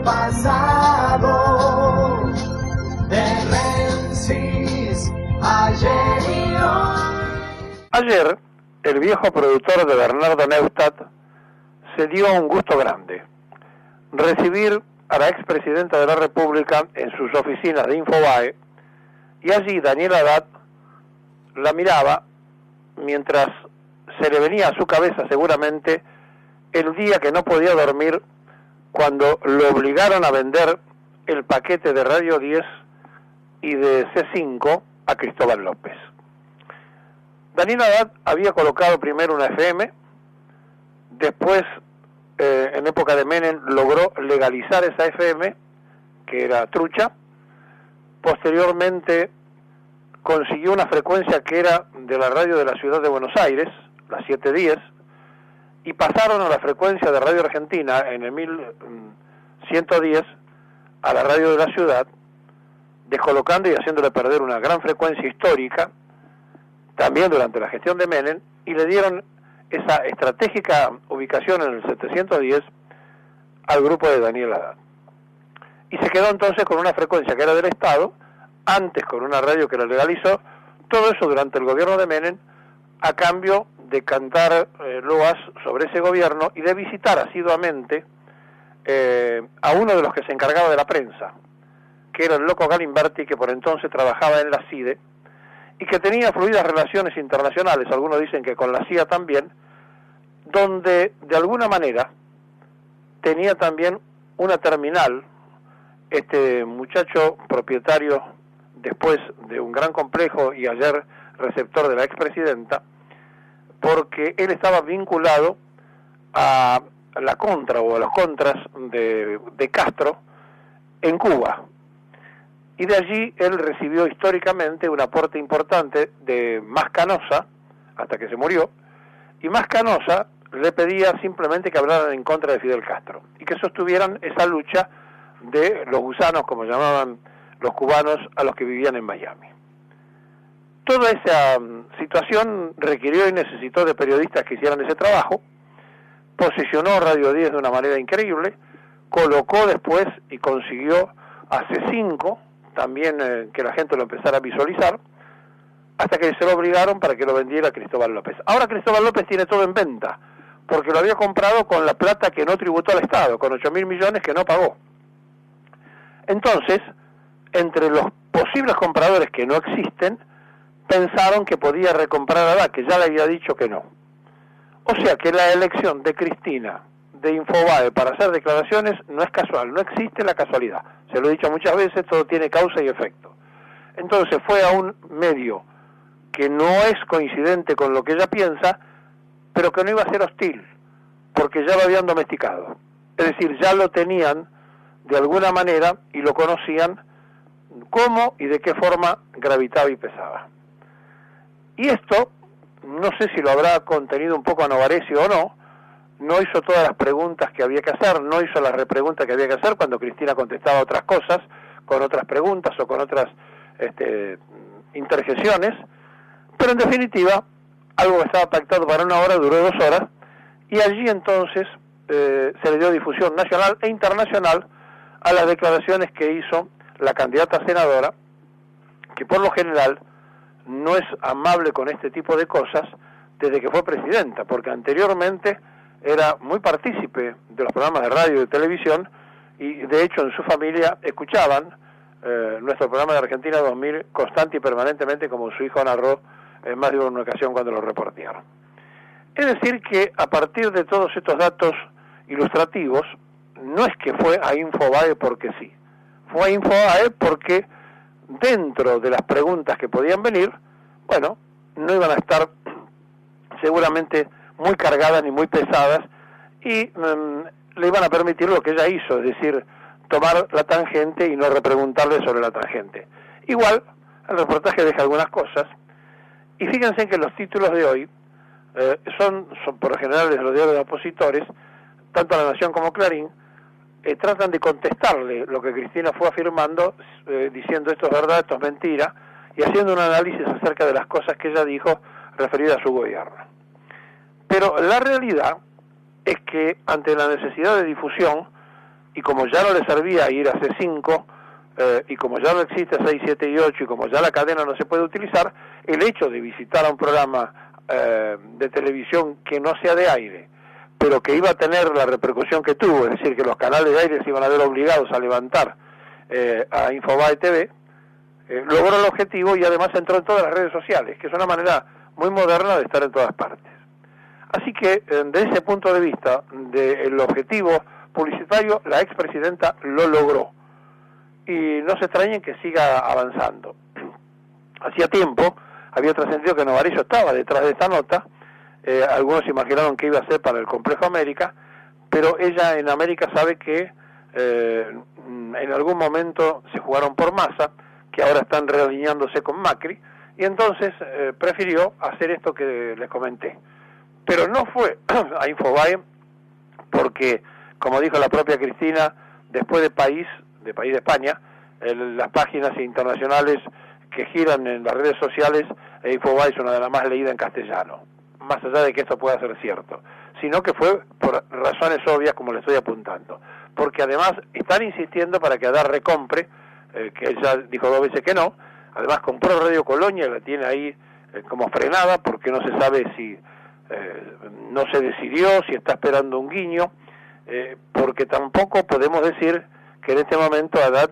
pasado, de Menzies, ayer y hoy. Ayer, el viejo productor de Bernardo Neustadt se dio un gusto grande: recibir a la expresidenta de la República en sus oficinas de Infobae, y allí Daniel Haddad la miraba mientras se le venía a su cabeza seguramente el día que no podía dormir cuando lo obligaron a vender el paquete de Radio 10 y de C5 a Cristóbal López. Daniel Haddad había colocado primero una FM, después, en época de Menem, logró legalizar esa FM, que era trucha. Posteriormente consiguió una frecuencia que era de la radio de la ciudad de Buenos Aires, la 710, y pasaron a la frecuencia de Radio Argentina en el 1110 a la radio de la ciudad, descolocando y haciéndole perder una gran frecuencia histórica, también durante la gestión de Menem, y le dieron esa estratégica ubicación en el 710 al grupo de Daniel Haddad. Y se quedó entonces con una frecuencia que era del Estado, antes con una radio que la legalizó, todo eso durante el gobierno de Menem, a cambio de cantar loas sobre ese gobierno y de visitar asiduamente a uno de los que se encargaba de la prensa, que era el loco Galimberti, que por entonces trabajaba en la CIDE, y que tenía fluidas relaciones internacionales, algunos dicen que con la CIA también, donde de alguna manera tenía también una terminal, este muchacho propietario después de un gran complejo y ayer receptor de la expresidenta, porque él estaba vinculado a la contra o a los contras de Castro en Cuba. Y de allí él recibió históricamente un aporte importante de Mascanosa, hasta que se murió, y Mascanosa le pedía simplemente que hablaran en contra de Fidel Castro, y que sostuvieran esa lucha de los gusanos, como llamaban los cubanos a los que vivían en Miami. Toda esa situación requirió y necesitó de periodistas que hicieran ese trabajo, posicionó Radio 10 de una manera increíble, colocó después y consiguió a C5, también que la gente lo empezara a visualizar, hasta que se lo obligaron para que lo vendiera Cristóbal López. Ahora Cristóbal López tiene todo en venta, porque lo había comprado con la plata que no tributó al Estado, con 8.000 millones que no pagó. Entonces, entre los posibles compradores que no existen, pensaron que podía recomprar a Haddad, que ya le había dicho que no. O sea que la elección de Cristina, de Infobae, para hacer declaraciones no es casual, no existe la casualidad. Se lo he dicho muchas veces, todo tiene causa y efecto. Entonces fue a un medio que no es coincidente con lo que ella piensa, pero que no iba a ser hostil, porque ya lo habían domesticado. Es decir, ya lo tenían de alguna manera y lo conocían cómo y de qué forma gravitaba y pesaba. Y esto, no sé si lo habrá contenido un poco a Novarecio o no hizo todas las preguntas que había que hacer, no hizo las repreguntas que había que hacer cuando Cristina contestaba otras cosas, con otras preguntas o con otras interjecciones, pero en definitiva, algo que estaba pactado para 1 hora duró 2 horas, y allí entonces se le dio difusión nacional e internacional a las declaraciones que hizo la candidata senadora, que por lo general no es amable con este tipo de cosas desde que fue presidenta, porque anteriormente era muy partícipe de los programas de radio y de televisión, y de hecho en su familia escuchaban nuestro programa de Argentina 2000 constante y permanentemente, como su hijo narró en más de una ocasión cuando lo reportearon. Es decir que a partir de todos estos datos ilustrativos, no es que fue a Infobae porque sí, fue a Infobae porque dentro de las preguntas que podían venir, bueno, no iban a estar seguramente muy cargadas ni muy pesadas, y le iban a permitir lo que ella hizo, es decir, tomar la tangente y no repreguntarle sobre la tangente. Igual, el reportaje deja algunas cosas, y fíjense que los títulos de hoy son por lo general de los diarios de opositores, tanto La Nación como Clarín, tratan de contestarle lo que Cristina fue afirmando, diciendo esto es verdad, esto es mentira, y haciendo un análisis acerca de las cosas que ella dijo referidas a su gobierno. Pero la realidad es que ante la necesidad de difusión y como ya no le servía ir a C5, y como ya no existe 6, 7 y 8, y como ya la cadena no se puede utilizar, el hecho de visitar a un programa de televisión que no sea de aire, pero que iba a tener la repercusión que tuvo, es decir, que los canales de aire se iban a ver obligados a levantar a Infobae TV, logró el objetivo y además entró en todas las redes sociales, que es una manera muy moderna de estar en todas partes. Así que, desde ese punto de vista, del objetivo publicitario, la expresidenta lo logró. Y no se extrañen que siga avanzando. Hacía tiempo había trascendido que Novarecio estaba detrás de esta nota. Algunos imaginaron que iba a ser para el Complejo América, pero ella en América sabe que en algún momento se jugaron por Massa, que ahora están realineándose con Macri, y entonces prefirió hacer esto que les comenté. Pero no fue a Infobae porque, como dijo la propia Cristina, después de País de España, las páginas internacionales que giran en las redes sociales, Infobae es una de las más leídas en castellano, más allá de que esto pueda ser cierto, sino que fue por razones obvias, como le estoy apuntando, porque además están insistiendo para que Haddad recompre, que él ya dijo 2 veces que no. Además compró Radio Colonia, la tiene ahí como frenada, porque no se sabe si no se decidió, si está esperando un guiño, porque tampoco podemos decir que en este momento Haddad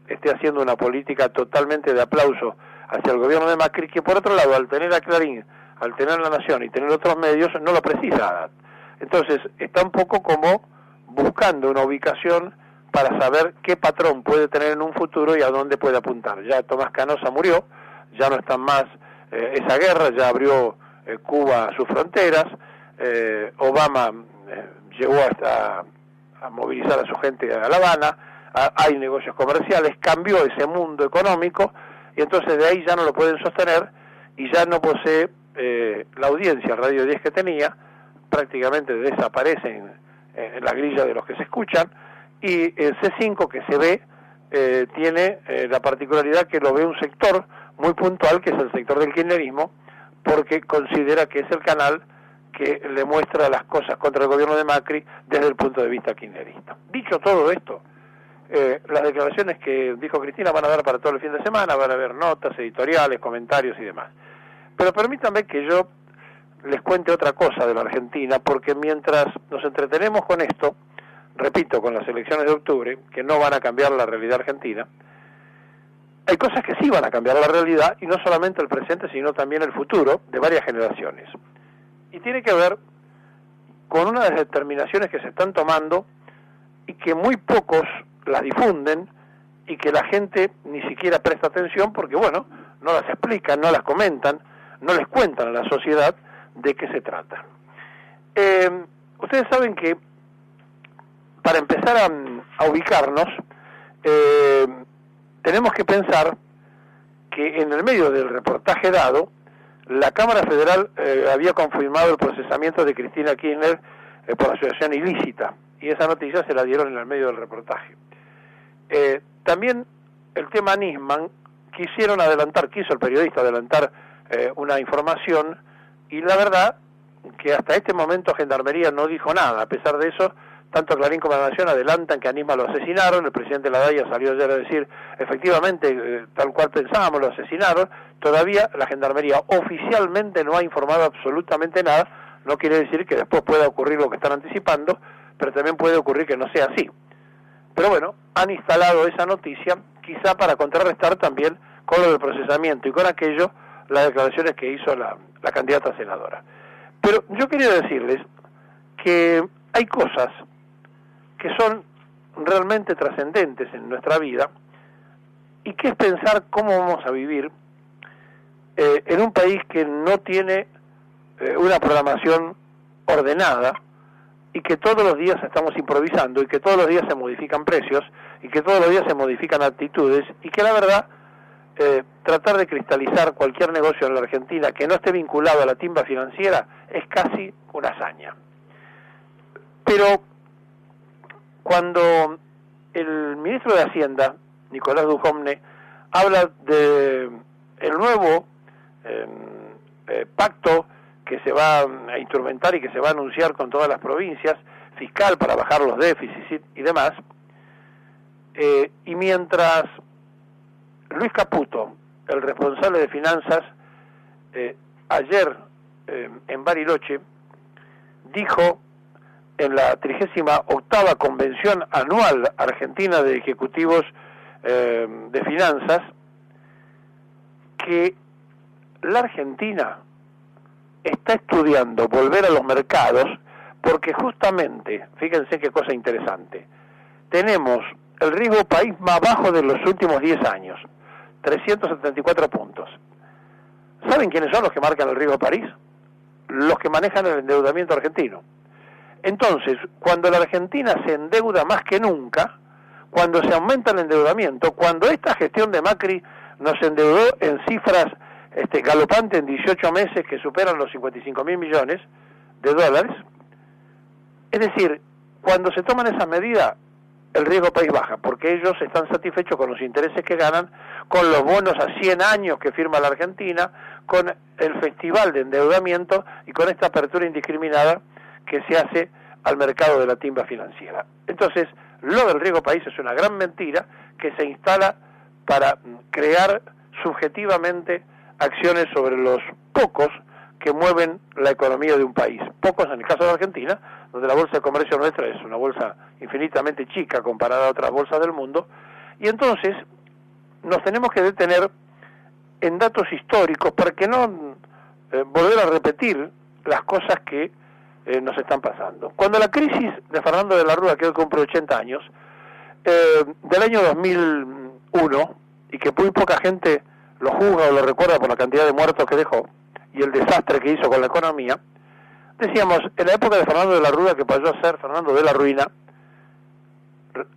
esté haciendo una política totalmente de aplauso hacia el gobierno de Macri, que por otro lado, al tener a Clarín, al tener La Nación y tener otros medios, no lo precisa Haddad. Entonces, está un poco como buscando una ubicación para saber qué patrón puede tener en un futuro y a dónde puede apuntar. Ya Tomás Canosa murió, ya no está más esa guerra, ya abrió Cuba sus fronteras, Obama llegó hasta a movilizar a su gente a La Habana, hay negocios comerciales, cambió ese mundo económico, y entonces de ahí ya no lo pueden sostener, y ya no posee la audiencia, Radio 10 que tenía, prácticamente desaparece en la grilla de los que se escuchan, y el C5 que se ve tiene la particularidad que lo ve un sector muy puntual, que es el sector del kirchnerismo, porque considera que es el canal que le muestra las cosas contra el gobierno de Macri desde el punto de vista kirchnerista. Dicho todo esto, las declaraciones que dijo Cristina van a dar para todo el fin de semana, van a haber notas, editoriales, comentarios y demás. Pero permítanme que yo les cuente otra cosa de la Argentina, porque mientras nos entretenemos con esto, repito, con las elecciones de octubre, que no van a cambiar la realidad argentina, hay cosas que sí van a cambiar la realidad, y no solamente el presente, sino también el futuro de varias generaciones. Y tiene que ver con unas determinaciones que se están tomando y que muy pocos las difunden y que la gente ni siquiera presta atención porque, bueno, no las explican, no las comentan, no les cuentan a la sociedad de qué se trata. Ustedes saben que para empezar a ubicarnos, tenemos que pensar que en el medio del reportaje dado, la Cámara Federal había confirmado el procesamiento de Cristina Kirchner por asociación ilícita, y esa noticia se la dieron en el medio del reportaje. También el tema Nisman, quiso el periodista adelantar una información, y la verdad que hasta este momento Gendarmería no dijo nada. A pesar de eso, tanto Clarín como La Nación adelantan que a Nisman lo asesinaron. El presidente Ladaya salió ayer a decir, efectivamente, tal cual pensábamos, lo asesinaron. Todavía la Gendarmería oficialmente no ha informado absolutamente nada. No quiere decir que después pueda ocurrir lo que están anticipando, pero también puede ocurrir que no sea así. Pero bueno, han instalado esa noticia, quizá para contrarrestar también con lo del procesamiento y con aquello, las declaraciones que hizo la candidata a senadora. Pero yo quería decirles que hay cosas que son realmente trascendentes en nuestra vida, y que es pensar cómo vamos a vivir en un país que no tiene una programación ordenada, y que todos los días estamos improvisando, y que todos los días se modifican precios, y que todos los días se modifican actitudes, y que la verdad, tratar de cristalizar cualquier negocio en la Argentina que no esté vinculado a la timba financiera es casi una hazaña. Pero cuando el ministro de Hacienda, Nicolás Dujovne, habla de el nuevo pacto que se va a instrumentar y que se va a anunciar con todas las provincias, fiscal para bajar los déficits y demás, Y mientras Luis Caputo, el responsable de finanzas, ayer en Bariloche, dijo en la 38ª Convención Anual Argentina de Ejecutivos de Finanzas, que la Argentina está estudiando volver a los mercados porque justamente, fíjense qué cosa interesante, tenemos el riesgo país más bajo de los últimos 10 años, 374 puntos. ¿Saben quiénes son los que marcan el riesgo París? Los que manejan el endeudamiento argentino. Entonces, cuando la Argentina se endeuda más que nunca, cuando se aumenta el endeudamiento, cuando esta gestión de Macri nos endeudó en cifras galopantes en 18 meses que superan los 55.000 millones de dólares, es decir, cuando se toman esas medidas, el riesgo país baja, porque ellos están satisfechos con los intereses que ganan, con los bonos a 100 años que firma la Argentina, con el festival de endeudamiento y con esta apertura indiscriminada que se hace al mercado de la timba financiera. Entonces, lo del riesgo país es una gran mentira que se instala para crear subjetivamente acciones sobre los pocos que mueven la economía de un país. Pocos en el caso de Argentina, donde la bolsa de comercio nuestra es una bolsa infinitamente chica comparada a otras bolsas del mundo, y entonces nos tenemos que detener en datos históricos para que no volver a repetir las cosas que nos están pasando. Cuando la crisis de Fernando de la Rúa, que hoy cumple 80 años, del año 2001, y que muy poca gente lo juzga o lo recuerda por la cantidad de muertos que dejó y el desastre que hizo con la economía, decíamos, en la época de Fernando de la Rúa, que pasó a ser Fernando de la Ruina,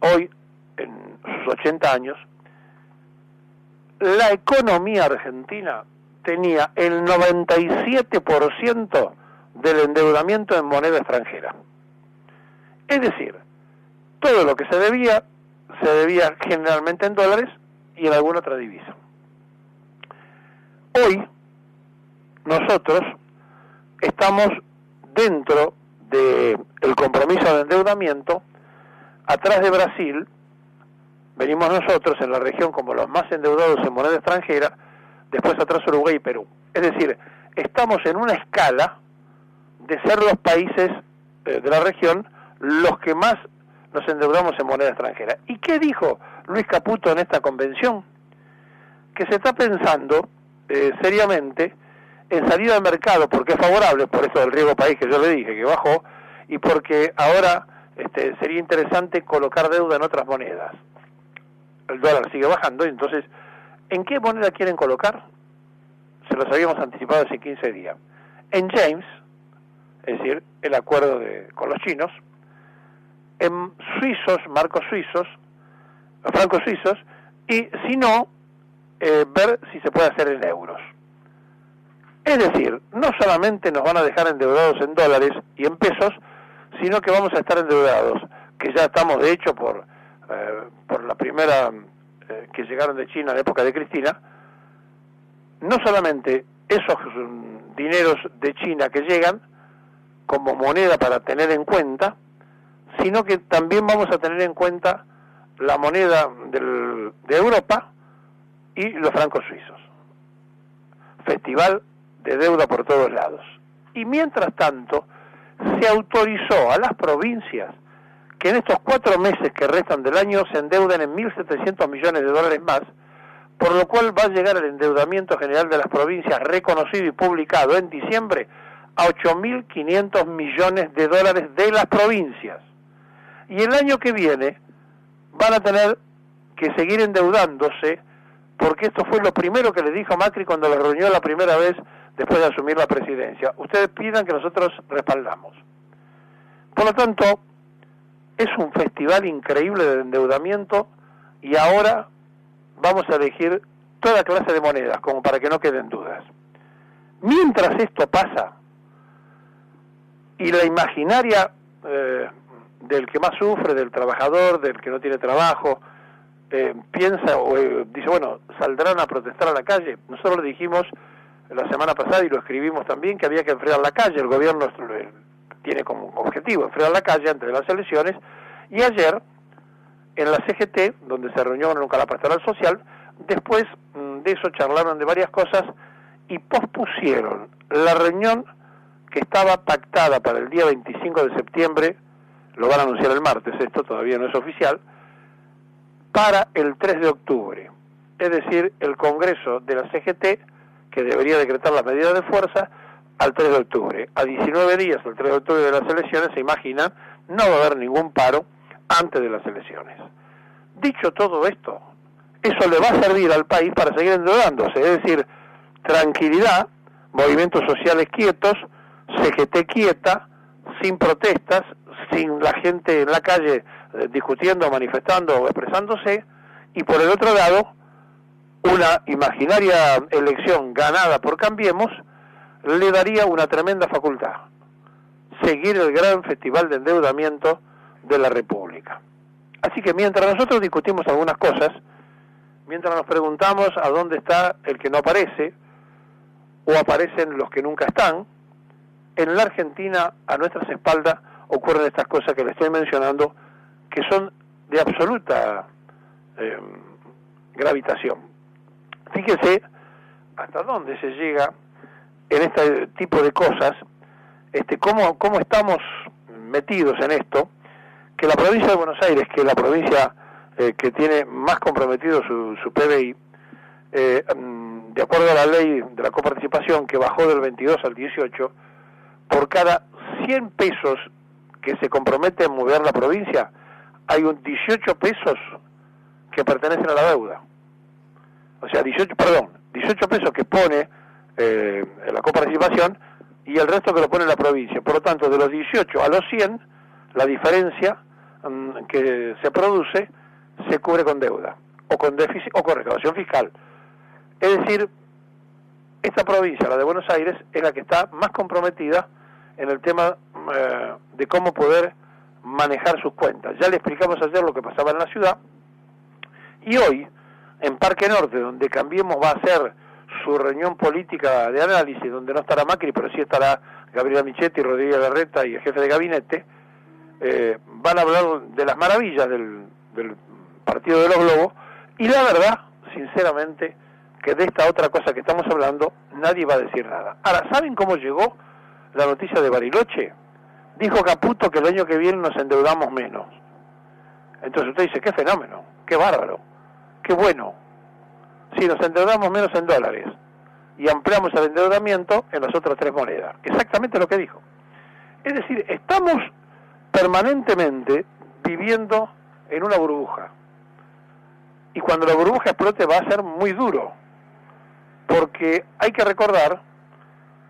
hoy, en sus 80 años, la economía argentina tenía el 97% del endeudamiento en moneda extranjera. Es decir, todo lo que se debía generalmente en dólares y en alguna otra divisa. Hoy, nosotros estamos dentro del compromiso de endeudamiento. Atrás de Brasil, venimos nosotros en la región como los más endeudados en moneda extranjera, después atrás Uruguay y Perú. Es decir, estamos en una escala de ser los países de la región los que más nos endeudamos en moneda extranjera. ¿Y qué dijo Luis Caputo en esta convención? Que se está pensando seriamente en salida al mercado, porque es favorable, por eso del riesgo país que yo le dije, que bajó, y porque ahora sería interesante colocar deuda en otras monedas. El dólar sigue bajando, y entonces, ¿en qué moneda quieren colocar? Se los habíamos anticipado hace 15 días. En James, es decir, el acuerdo con los chinos, en suizos, francos suizos, y si no, ver si se puede hacer en euros. Es decir, no solamente nos van a dejar endeudados en dólares y en pesos, sino que vamos a estar endeudados, que ya estamos de hecho por la primera que llegaron de China en la época de Cristina, no solamente esos dineros de China que llegan como moneda para tener en cuenta, sino que también vamos a tener en cuenta la moneda de Europa y los francos suizos. Festival de deuda por todos lados. Y mientras tanto, se autorizó a las provincias que en estos 4 meses que restan del año se endeuden en 1.700 millones de dólares más, por lo cual va a llegar el endeudamiento general de las provincias reconocido y publicado en diciembre a 8.500 millones de dólares de las provincias. Y el año que viene van a tener que seguir endeudándose, porque esto fue lo primero que le dijo Macri cuando lo reunió la primera vez después de asumir la presidencia. Ustedes pidan que nosotros respaldamos. Por lo tanto, es un festival increíble de endeudamiento y ahora vamos a elegir toda clase de monedas, como para que no queden dudas. Mientras esto pasa, y la imaginaria del que más sufre, del trabajador, del que no tiene trabajo, piensa o dice, bueno, saldrán a protestar a la calle. Nosotros le dijimos la semana pasada y lo escribimos también que había que enfriar la calle. El gobierno tiene como objetivo enfriar la calle antes de las elecciones, y ayer en la CGT, donde se reunieron con la Pastoral Social. Después de eso charlaron de varias cosas y pospusieron la reunión que estaba pactada para el día 25 de septiembre, lo van a anunciar el martes, esto todavía no es oficial, para el 3 de octubre. Es decir, el Congreso de la CGT, que debería decretar las medidas de fuerza, al 3 de octubre. A 19 días, el 3 de octubre de las elecciones, se imaginan, no va a haber ningún paro antes de las elecciones. Dicho todo esto, eso le va a servir al país para seguir endeudándose, es decir, tranquilidad, movimientos sociales quietos, CGT quieta, sin protestas, sin la gente en la calle discutiendo, manifestando o expresándose, y por el otro lado, una imaginaria elección ganada por Cambiemos le daría una tremenda facultad: seguir el gran festival de endeudamiento de la República. Así que mientras nosotros discutimos algunas cosas, mientras nos preguntamos a dónde está el que no aparece, o aparecen los que nunca están, en la Argentina, a nuestras espaldas, ocurren estas cosas que les estoy mencionando, que son de absoluta gravitación. Fíjese hasta dónde se llega en este tipo de cosas, cómo estamos metidos en esto, que la provincia de Buenos Aires, que es la provincia que tiene más comprometido su PBI, de acuerdo a la ley de la coparticipación, que bajó del 22 al 18, por cada 100 pesos que se compromete en mover la provincia, hay 18 pesos que pertenecen a la deuda. O sea, 18 pesos que pone la coparticipación y el resto que lo pone la provincia. Por lo tanto, de los 18 a los 100, la diferencia que se produce se cubre con deuda, o con déficit, o con recaudación fiscal. Es decir, esta provincia, la de Buenos Aires, es la que está más comprometida en el tema de cómo poder manejar sus cuentas. Ya le explicamos ayer lo que pasaba en la ciudad, y hoy, en Parque Norte, donde Cambiemos va a hacer su reunión política de análisis, donde no estará Macri, pero sí estará Gabriela Michetti, Rodríguez Larreta y el jefe de gabinete, van a hablar de las maravillas del Partido de los Globos, y la verdad, sinceramente, que de esta otra cosa que estamos hablando, nadie va a decir nada. Ahora, ¿saben cómo llegó la noticia de Bariloche? Dijo Caputo que el año que viene nos endeudamos menos. Entonces usted dice, qué fenómeno, qué bárbaro, qué bueno. Si nos endeudamos menos en dólares y ampliamos el endeudamiento en las otras tres monedas. Exactamente lo que dijo. Es decir, estamos permanentemente viviendo en una burbuja. Y cuando la burbuja explote va a ser muy duro. Porque hay que recordar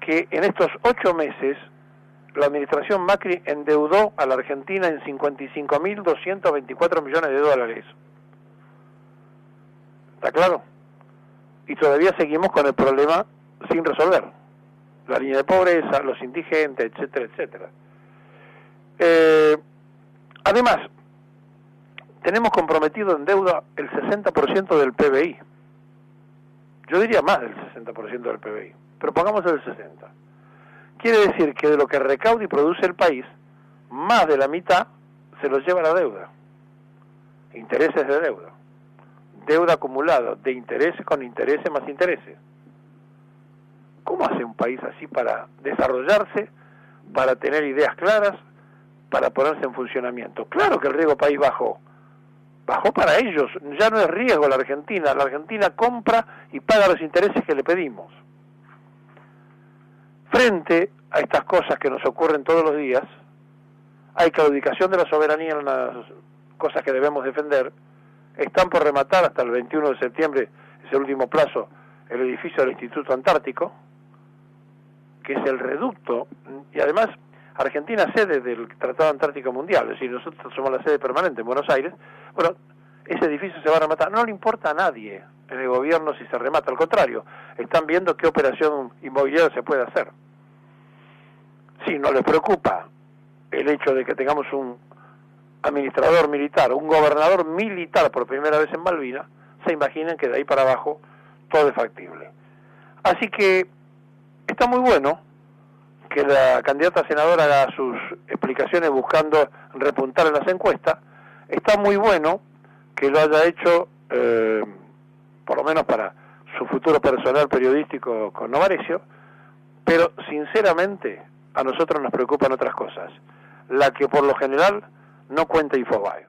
que en estos 8 meses la administración Macri endeudó a la Argentina en 55.224 millones de dólares. ¿Está claro? Y todavía seguimos con el problema sin resolver. La línea de pobreza, los indigentes, etcétera, etcétera. Además, tenemos comprometido en deuda el 60% del PBI. Yo diría más del 60% del PBI, pero pongamos el 60%. Quiere decir que de lo que recauda y produce el país, más de la mitad se lo lleva la deuda. Intereses de deuda. Deuda acumulada, de intereses con intereses más intereses. ¿Cómo hace un país así para desarrollarse, para tener ideas claras, para ponerse en funcionamiento? Claro que el riesgo país bajó. Bajó para ellos, ya no es riesgo la Argentina compra y paga los intereses que le pedimos. Frente a estas cosas que nos ocurren todos los días, hay claudicación de la soberanía en las cosas que debemos defender. Están por rematar hasta el 21 de septiembre, es el último plazo, el edificio del Instituto Antártico, que es el reducto, y además Argentina es sede del Tratado Antártico Mundial, es decir, nosotros somos la sede permanente en Buenos Aires. Bueno, ese edificio se va a rematar, no le importa a nadie en el gobierno si se remata, al contrario, están viendo qué operación inmobiliaria se puede hacer. Si no les preocupa el hecho de que tengamos un administrador militar, un gobernador militar por primera vez en Malvinas, se imaginan que de ahí para abajo todo es factible. Así que está muy bueno que la candidata senadora haga sus explicaciones buscando repuntar en las encuestas. Está muy bueno que lo haya hecho, por lo menos para su futuro personal periodístico con Novarecio, pero sinceramente a nosotros nos preocupan otras cosas, la que por lo general no cuenta Infobae.